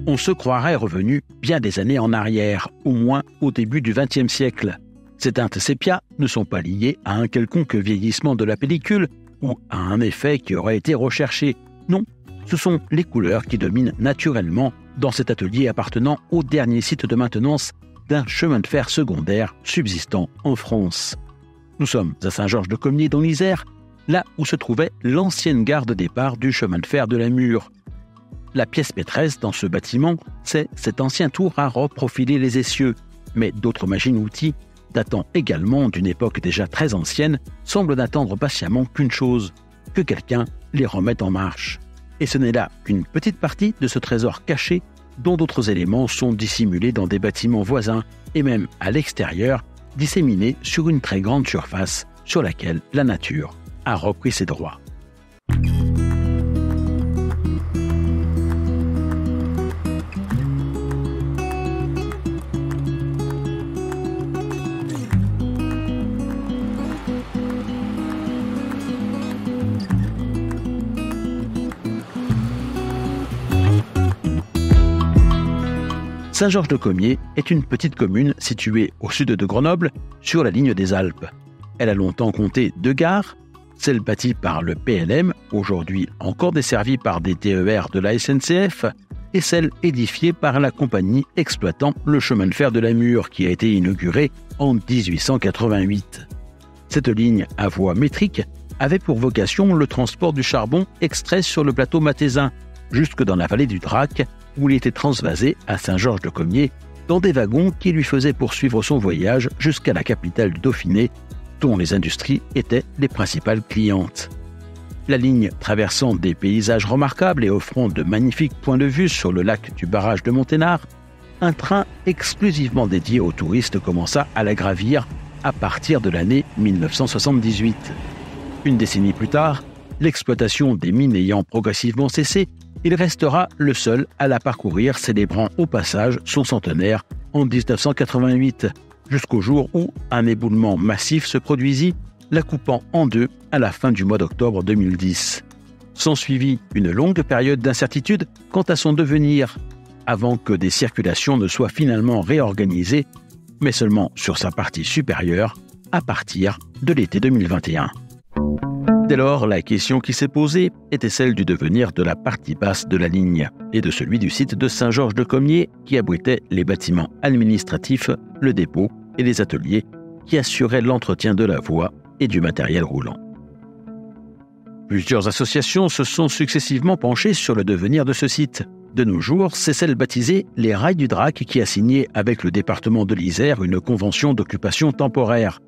on se croirait revenu bien des années en arrière, au moins au début du XXe siècle. Ces teintes sépia ne sont pas liées à un quelconque vieillissement de la pellicule ou à un effet qui aurait été recherché. Non, ce sont les couleurs qui dominent naturellement dans cet atelier appartenant au dernier site de maintenance d'un chemin de fer secondaire subsistant en France. Nous sommes à Saint-Georges-de-Comiers dans l'Isère, là où se trouvait l'ancienne gare de départ du chemin de fer de la Mure. La pièce maîtresse dans ce bâtiment, c'est cet ancien tour à reprofiler les essieux, mais d'autres machines-outils, datant également d'une époque déjà très ancienne, semblent n'attendre patiemment qu'une chose, que quelqu'un les remette en marche. Et ce n'est là qu'une petite partie de ce trésor caché dont d'autres éléments sont dissimulés dans des bâtiments voisins et même à l'extérieur, disséminés sur une très grande surface sur laquelle la nature a repris ses droits. Saint-Georges-de-Comiers est une petite commune située au sud de Grenoble, sur la ligne des Alpes. Elle a longtemps compté 2 gares, celle bâtie par le PLM, aujourd'hui encore desservie par des TER de la SNCF, et celle édifiée par la compagnie exploitant le chemin de fer de la Mure qui a été inauguré en 1888. Cette ligne à voie métrique avait pour vocation le transport du charbon extrait sur le plateau mathésin, jusque dans la vallée du Drac, où il était transvasé à Saint-Georges-de-Comiers dans des wagons qui lui faisaient poursuivre son voyage jusqu'à la capitale du Dauphiné, dont les industries étaient les principales clientes. La ligne traversant des paysages remarquables et offrant de magnifiques points de vue sur le lac du barrage de Monténard, un train exclusivement dédié aux touristes commença à la gravir à partir de l'année 1978. Une décennie plus tard, l'exploitation des mines ayant progressivement cessé, il restera le seul à la parcourir, célébrant au passage son centenaire en 1988, jusqu'au jour où un éboulement massif se produisit, la coupant en deux à la fin du mois d'octobre 2010. S'ensuivit une longue période d'incertitude quant à son devenir, avant que des circulations ne soient finalement réorganisées, mais seulement sur sa partie supérieure, à partir de l'été 2021. Dès lors, la question qui s'est posée était celle du devenir de la partie basse de la ligne et de celui du site de Saint-Georges-de-Comiers qui abritait les bâtiments administratifs, le dépôt et les ateliers qui assuraient l'entretien de la voie et du matériel roulant. Plusieurs associations se sont successivement penchées sur le devenir de ce site. De nos jours, c'est celle baptisée les Rails du Drac qui a signé avec le département de l'Isère une convention d'occupation temporaire.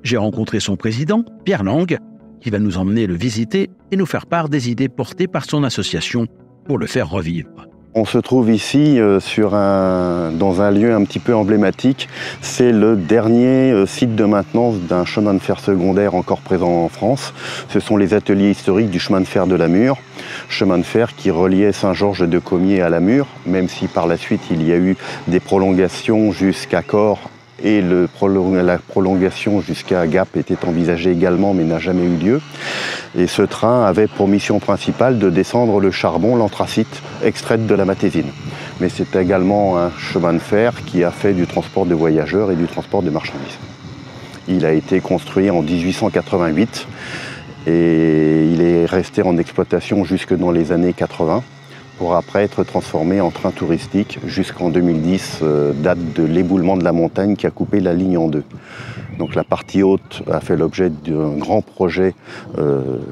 J'ai rencontré son président, Pierre Lang, qui va nous emmener le visiter et nous faire part des idées portées par son association pour le faire revivre. On se trouve ici dans un lieu un petit peu emblématique. C'est le dernier site de maintenance d'un chemin de fer secondaire encore présent en France. Ce sont les ateliers historiques du chemin de fer de la Mure. Chemin de fer qui reliait Saint-Georges-de-Comiers à la Mure, même si par la suite il y a eu des prolongations jusqu'à Corps. Et la prolongation jusqu'à Gap était envisagée également, mais n'a jamais eu lieu. Et ce train avait pour mission principale de descendre le charbon, l'anthracite, extraite de la Matésine. Mais c'est également un chemin de fer qui a fait du transport de voyageurs et du transport de marchandises. Il a été construit en 1888 et il est resté en exploitation jusque dans les années 80. Pour après être transformé en train touristique jusqu'en 2010, date de l'éboulement de la montagne qui a coupé la ligne en deux. Donc la partie haute a fait l'objet d'un grand projet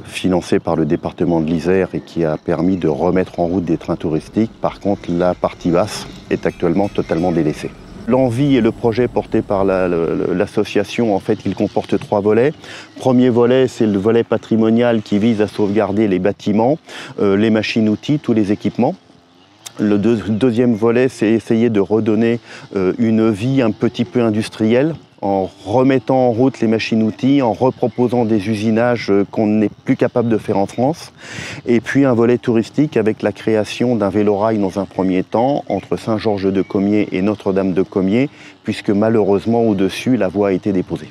financé par le département de l'Isère et qui a permis de remettre en route des trains touristiques. Par contre, la partie basse est actuellement totalement délaissée. L'envie et le projet porté par l'association, en fait, il comporte 3 volets. Premier volet, c'est le volet patrimonial qui vise à sauvegarder les bâtiments, les machines-outils, tous les équipements. Le deuxième volet, c'est essayer de redonner une vie un petit peu industrielle en remettant en route les machines-outils, en reproposant des usinages qu'on n'est plus capable de faire en France. Et puis un volet touristique avec la création d'un vélorail dans un premier temps entre Saint-Georges-de-Comiers et Notre-Dame-de-Comiers, puisque malheureusement au-dessus, la voie a été déposée.